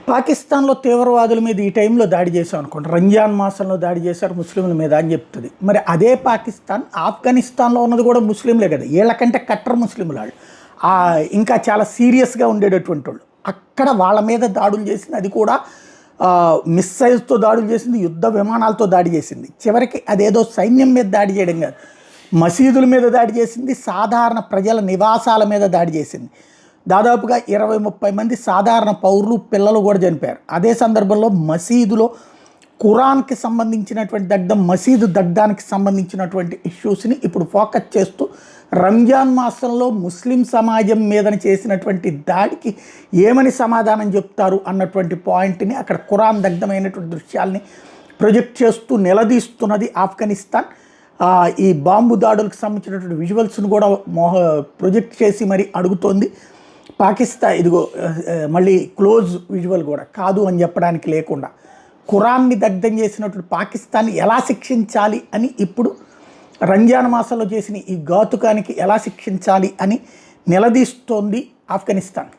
పాకిస్తాన్లో తీవ్రవాదుల మీద ఈ టైంలో దాడి చేశాం అనుకోండి, రంజాన్ మాసంలో దాడి చేశారు ముస్లింల మీద అని చెప్తుంది. మరి అదే పాకిస్తాన్ ఆఫ్ఘనిస్తాన్లో ఉన్నది కూడా ముస్లింలే కదా, వీళ్ళకంటే కట్టర్ ముస్లింలు వాళ్ళు, ఇంకా చాలా సీరియస్గా ఉండేటటువంటి వాళ్ళు. అక్కడ వాళ్ళ మీద దాడులు చేసింది, అది కూడా మిస్సైల్స్తో దాడులు చేసింది, యుద్ధ విమానాలతో దాడి చేసింది. చివరికి అదేదో సైన్యం మీద దాడి చేయడం కాదు, మసీదుల మీద దాడి చేసింది, సాధారణ ప్రజల నివాసాల మీద దాడి చేసింది. దాదాపుగా 20-30 మంది సాధారణ పౌరులు, పిల్లలు కూడా చనిపోయారు. అదే సందర్భంలో మసీదులో ఖురాన్కి సంబంధించినటువంటి దగ్ధం, మసీదు దగ్ధానికి సంబంధించినటువంటి ఇష్యూస్ని ఇప్పుడు ఫోకస్ చేస్తూ రంజాన్ మాసంలో ముస్లిం సమాజం మీదని చేసినటువంటి దాడికి ఏమని సమాధానం చెప్తారు అన్నటువంటి పాయింట్ని, అక్కడ ఖురాన్ దగ్ధమైనటువంటి దృశ్యాల్ని ప్రొజెక్ట్ చేస్తూ నిలదీస్తున్నది ఆఫ్ఘనిస్తాన్. ఈ బాంబు దాడులకు సంబంధించినటువంటి విజువల్స్ను కూడా ప్రొజెక్ట్ చేసి మరి అడుగుతోంది పాకిస్తాన్. ఇదిగో మళ్ళీ క్లోజ్ విజువల్ కూడా కాదు అని చెప్పడానికి లేకుండా ఖురాన్ని దగ్ధం చేసినటువంటి పాకిస్తాన్ని ఎలా శిక్షించాలి అని, ఇప్పుడు రంజాన్ మాసంలో చేసిన ఈ ఘాతుకానికి ఎలా శిక్షించాలి అని నిలదీస్తోంది ఆఫ్ఘనిస్తాన్.